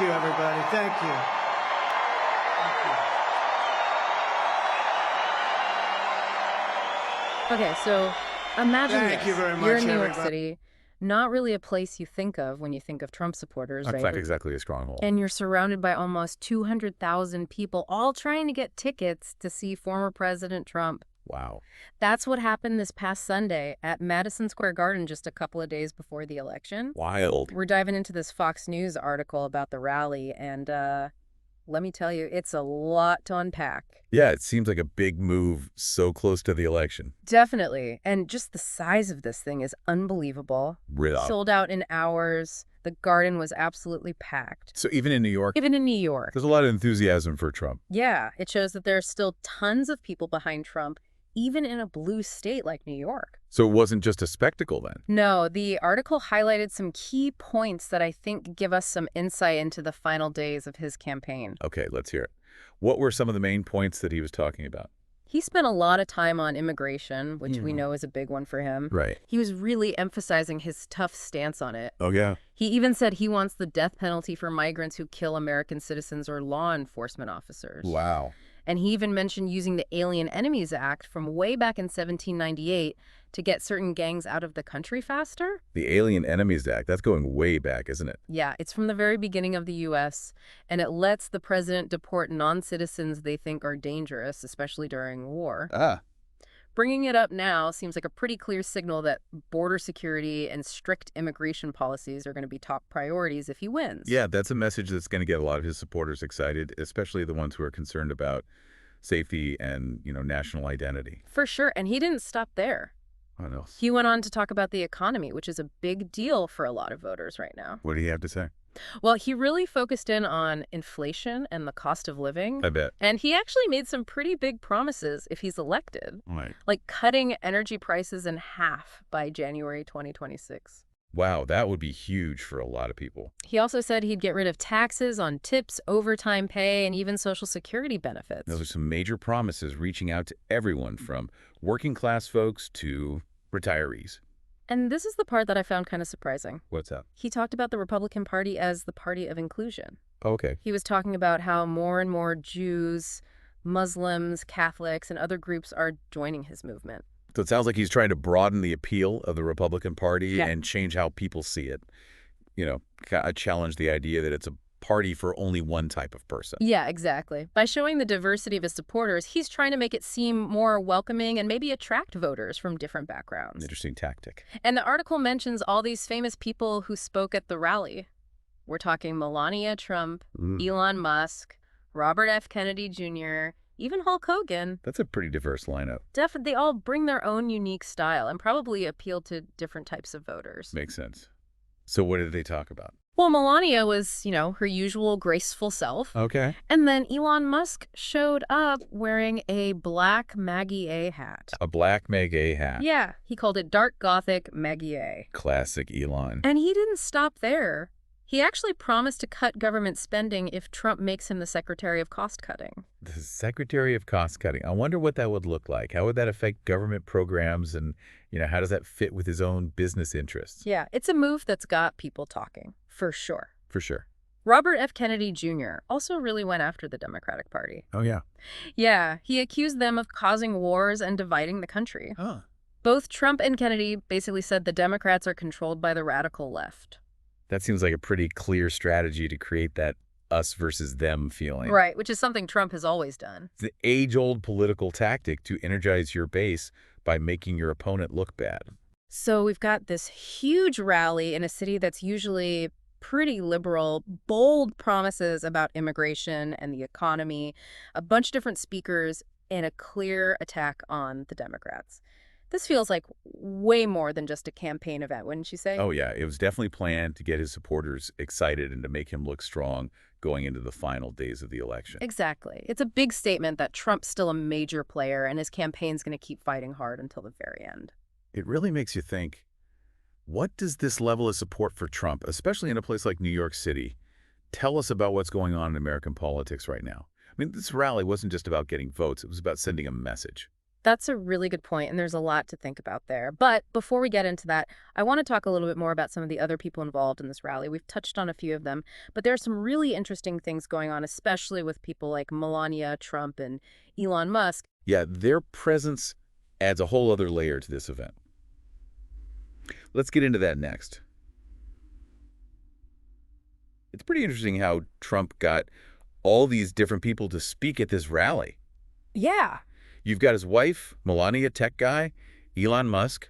you, everybody. Thank you. Okay, so imagine Thank this. you very You're much, in New York everybody. City, not really a place you think of when you think of Trump supporters, That's right? not exactly a stronghold. And you're surrounded by almost 200,000 people all trying to get tickets to see former President Trump. Wow. That's what happened this past Sunday at Madison Square Garden just a couple of days before the election. Wild. We're diving into this Fox News article about the rally, and let me tell you, it's a lot to unpack. Yeah, it seems like a big move so close to the election. Definitely. And just the size of this thing is unbelievable. Really. Sold out in hours. The garden was absolutely packed. So even in New York, Even in New York. there's a lot of enthusiasm for Trump. Yeah, it shows that there are still tons of people behind Trump, even in a blue state like New York. So it wasn't just a spectacle then. No, the article highlighted some key points that I think give us some insight into the final days of his campaign. Okay, let's hear it. What were some of the main points that he was talking about? He spent a lot of time on immigration, which we know is a big one for him. Right. He was really emphasizing his tough stance on it. Oh, yeah. He even said he wants the death penalty for migrants who kill American citizens or law enforcement officers. Wow. And he even mentioned using the Alien Enemies Act from way back in 1798 to get certain gangs out of the country faster. The Alien Enemies Act, that's going way back, isn't it? Yeah, it's from the very beginning of the U.S., and it lets the president deport non-citizens they think are dangerous, especially during war. Ah. Bringing it up now seems like a pretty clear signal that border security and strict immigration policies are going to be top priorities if he wins. Yeah, that's a message that's going to get a lot of his supporters excited, especially the ones who are concerned about safety and, national identity. For sure, and he didn't stop there. What else? He went on to talk about the economy, which is a big deal for a lot of voters right now. What do you have to say? Well, he really focused in on inflation and the cost of living. I bet. And he actually made some pretty big promises if he's elected, Right. like cutting energy prices in half by January 2026. Wow, that would be huge for a lot of people. He also said he'd get rid of taxes on tips, overtime pay, and even Social Security benefits. Those are some major promises reaching out to everyone from working class folks to retirees. And this is the part that I found kind of surprising. What's that? He talked about the Republican Party as the party of inclusion. Okay. He was talking about how more and more Jews, Muslims, Catholics, and other groups are joining his movement. So it sounds like he's trying to broaden the appeal of the Republican Party and change how people see it. Challenge the idea that it's a party for only one type of person. Yeah, exactly. By showing the diversity of his supporters, he's trying to make it seem more welcoming and maybe attract voters from different backgrounds. Interesting tactic. And the article mentions all these famous people who spoke at the rally. We're talking Melania Trump, Elon Musk, Robert F. Kennedy Jr., even Hulk Hogan. That's a pretty diverse lineup. Definitely, they all bring their own unique style and probably appeal to different types of voters. Makes sense. So what did they talk about? Well, Melania was, her usual graceful self. Okay. And then Elon Musk showed up wearing a black Maggie A hat. A black Meg A hat. Yeah, he called it Dark Gothic Maggie A. Classic Elon. And he didn't stop there. He actually promised to cut government spending if Trump makes him the Secretary of Cost Cutting. The Secretary of Cost Cutting. I wonder what that would look like. How would that affect government programs and, how does that fit with his own business interests? Yeah, it's a move that's got people talking, for sure. For sure. Robert F. Kennedy Jr. also really went after the Democratic Party. Oh, yeah. Yeah, he accused them of causing wars and dividing the country. Huh. Both Trump and Kennedy basically said the Democrats are controlled by the radical left. That seems like a pretty clear strategy to create that us versus them feeling. Right, which is something Trump has always done. It's an age-old political tactic to energize your base by making your opponent look bad. So we've got this huge rally in a city that's usually pretty liberal, bold promises about immigration and the economy, a bunch of different speakers, and a clear attack on the Democrats. This feels like way more than just a campaign event, wouldn't you say? Oh, yeah. It was definitely planned to get his supporters excited and to make him look strong going into the final days of the election. Exactly. It's a big statement that Trump's still a major player and his campaign's going to keep fighting hard until the very end. It really makes you think, what does this level of support for Trump, especially in a place like New York City, tell us about what's going on in American politics right now? I mean, this rally wasn't just about getting votes. It was about sending a message. That's a really good point, and there's a lot to think about there. But before we get into that, I want to talk a little bit more about some of the other people involved in this rally. We've touched on a few of them, but there are some really interesting things going on, especially with people like Melania Trump and Elon Musk. Yeah, their presence adds a whole other layer to this event. Let's get into that next. It's pretty interesting how Trump got all these different people to speak at this rally. Yeah. You've got his wife, Melania, tech guy, Elon Musk,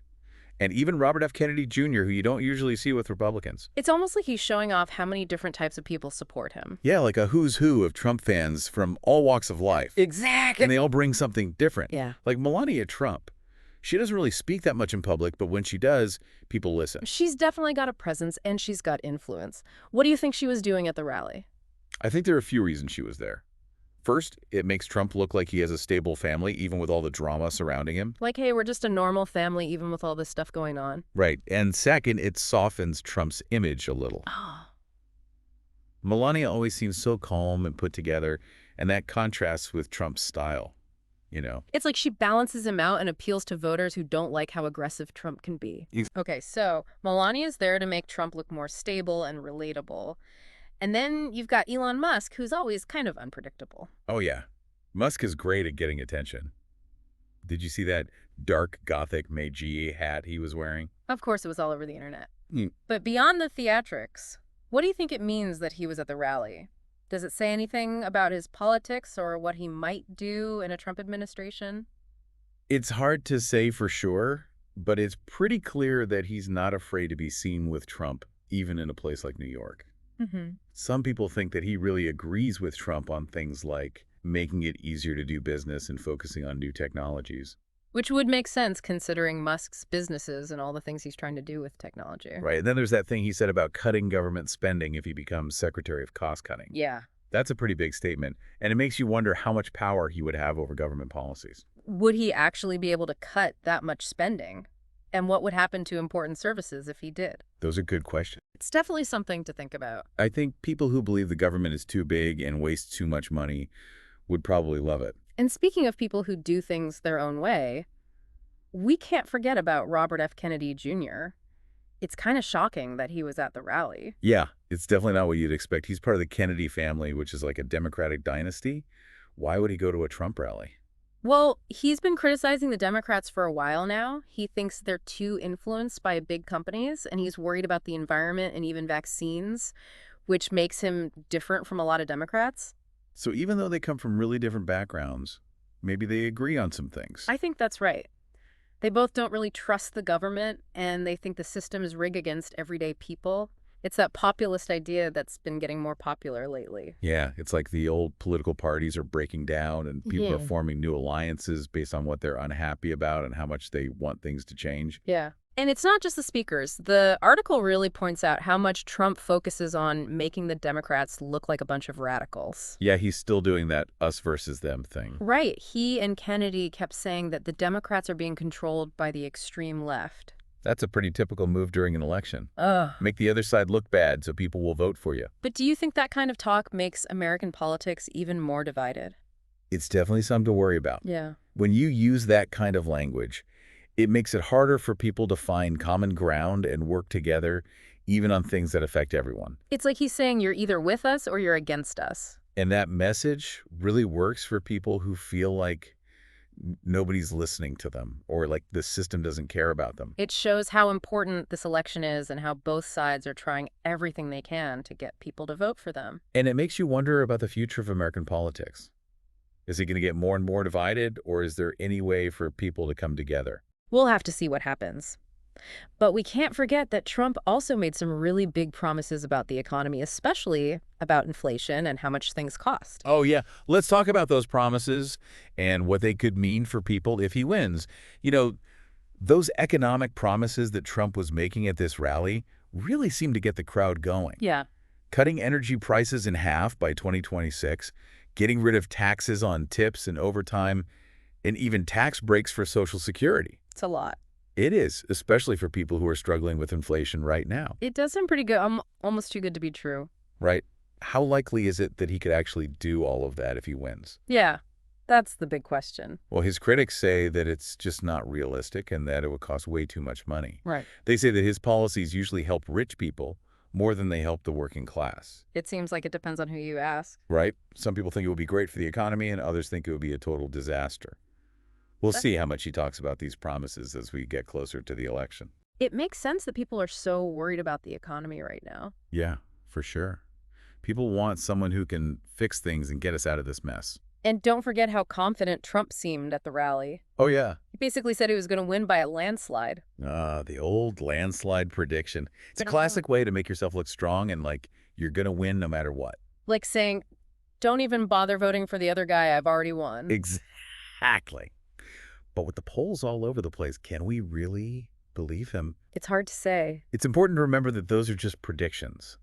and even Robert F. Kennedy Jr., who you don't usually see with Republicans. It's almost like he's showing off how many different types of people support him. Yeah, like a who's who of Trump fans from all walks of life. Exactly. And they all bring something different. Yeah. Like Melania Trump. She doesn't really speak that much in public, but when she does, people listen. She's definitely got a presence, and she's got influence. What do you think she was doing at the rally? I think there are a few reasons she was there. First, it makes Trump look like he has a stable family, even with all the drama surrounding him. Like, hey, we're just a normal family, even with all this stuff going on. Right. And second, it softens Trump's image a little. Oh. Melania always seems so calm and put together, and that contrasts with Trump's style, you know. It's like she balances him out and appeals to voters who don't like how aggressive Trump can be. Okay, so Melania's there to make Trump look more stable and relatable. And then you've got Elon Musk, who's always kind of unpredictable. Oh, yeah. Musk is great at getting attention. Did you see that dark Gothic Meiji hat he was wearing? Of course, it was all over the internet. Mm. But beyond the theatrics, what do you think it means that he was at the rally? Does it say anything about his politics or what he might do in a Trump administration? It's hard to say for sure, but it's pretty clear that he's not afraid to be seen with Trump, even in a place like New York. Mm-hmm. Some people think that he really agrees with Trump on things like making it easier to do business and focusing on new technologies. Which would make sense considering Musk's businesses and all the things he's trying to do with technology. Right. And then there's that thing he said about cutting government spending if he becomes Secretary of Cost Cutting. Yeah. That's a pretty big statement, and it makes you wonder how much power he would have over government policies. Would he actually be able to cut that much spending? And what would happen to important services if he did? Those are good questions. It's definitely something to think about. I think people who believe the government is too big and wastes too much money would probably love it. And speaking of people who do things their own way, we can't forget about Robert F. Kennedy Jr. It's kind of shocking that he was at the rally. Yeah, it's definitely not what you'd expect. He's part of the Kennedy family, which is like a Democratic dynasty. Why would he go to a Trump rally? Well, he's been criticizing the Democrats for a while now. He thinks they're too influenced by big companies, and he's worried about the environment and even vaccines, which makes him different from a lot of Democrats. So even though they come from really different backgrounds, maybe they agree on some things. I think that's right. They both don't really trust the government, and they think the system is rigged against everyday people. It's that populist idea that's been getting more popular lately. Yeah, it's like the old political parties are breaking down and people are Yeah. forming new alliances based on what they're unhappy about and how much they want things to change. Yeah. And it's not just the speakers. The article really points out how much Trump focuses on making the Democrats look like a bunch of radicals. Yeah, he's still doing that us versus them thing. Right. He and Kennedy kept saying that the Democrats are being controlled by the extreme left. That's a pretty typical move during an election. Ugh. Make the other side look bad so people will vote for you. But do you think that kind of talk makes American politics even more divided? It's definitely something to worry about. Yeah. When you use that kind of language, it makes it harder for people to find common ground and work together, even on things that affect everyone. It's like he's saying you're either with us or you're against us. And that message really works for people who feel like nobody's listening to them or like the system doesn't care about them. It shows how important this election is and how both sides are trying everything they can to get people to vote for them. And it makes you wonder about the future of American politics. Is it going to get more and more divided, or is there any way for people to come together? We'll have to see what happens. But we can't forget that Trump also made some really big promises about the economy, especially about inflation and how much things cost. Oh, yeah. Let's talk about those promises and what they could mean for people if he wins. You know, those economic promises that Trump was making at this rally really seemed to get the crowd going. Yeah. Cutting energy prices in half by 2026, getting rid of taxes on tips and overtime, and even tax breaks for Social Security. It's a lot. It is, especially for people who are struggling with inflation right now. It does sound pretty good. Almost too good to be true. Right? How likely is it that he could actually do all of that if he wins? Yeah, That's the big question. Well, his critics say that it's just not realistic and that it would cost way too much money. Right. They say that his policies usually help rich people more than they help the working class. It seems like it depends on who you ask. Right? Some people think it would be great for the economy and others think it would be a total disaster. We'll That- see how much he talks about these promises as we get closer to the election. It makes sense that people are so worried about the economy right now. Yeah, for sure. People want someone who can fix things and get us out of this mess. And don't forget how confident Trump seemed at the rally. Oh, yeah. He basically said he was going to win by a landslide. The old landslide prediction. It's a classic way to make yourself look strong and like you're going to win no matter what. Like saying, don't even bother voting for the other guy, I've already won. Exactly. But with the polls all over the place, can we really believe him? It's hard to say. It's important to remember that those are just predictions.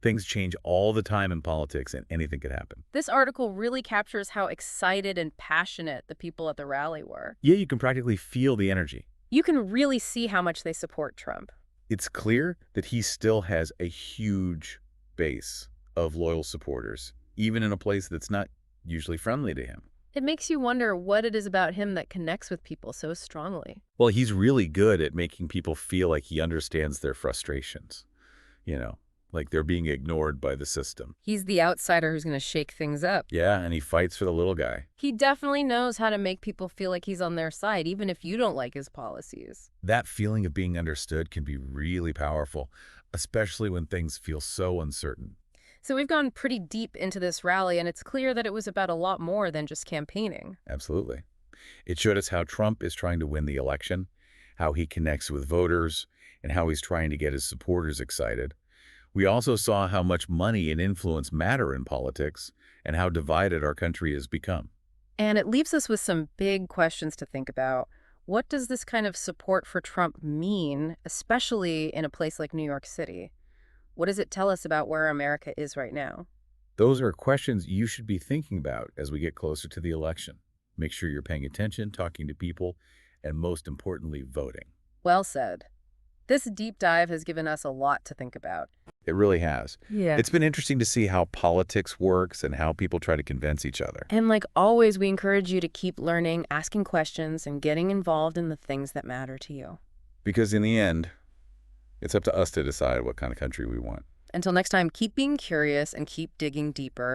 Things change all the time in politics and anything could happen. This article really captures how excited and passionate the people at the rally were. Yeah, you can practically feel the energy. You can really see how much they support Trump. It's clear that he still has a huge base of loyal supporters, even in a place that's not usually friendly to him. It makes you wonder what it is about him that connects with people so strongly. Well, he's really good at making people feel like he understands their frustrations. Like they're being ignored by the system. He's the outsider who's going to shake things up. Yeah, and he fights for the little guy. He definitely knows how to make people feel like he's on their side, even if you don't like his policies. That feeling of being understood can be really powerful, especially when things feel so uncertain. So we've gone pretty deep into this rally, and it's clear that it was about a lot more than just campaigning. Absolutely. It showed us how Trump is trying to win the election, how he connects with voters, and how he's trying to get his supporters excited. We also saw how much money and influence matter in politics and how divided our country has become. And it leaves us with some big questions to think about. What does this kind of support for Trump mean, especially in a place like New York City? What does it tell us about where America is right now? Those are questions you should be thinking about as we get closer to the election. Make sure you're paying attention, talking to people, and most importantly, voting. Well said. This deep dive has given us a lot to think about. It really has. Yeah. It's been interesting to see how politics works and how people try to convince each other. And like always, we encourage you to keep learning, asking questions, and getting involved in the things that matter to you. Because in the end, it's up to us to decide what kind of country we want. Until next time, keep being curious and keep digging deeper.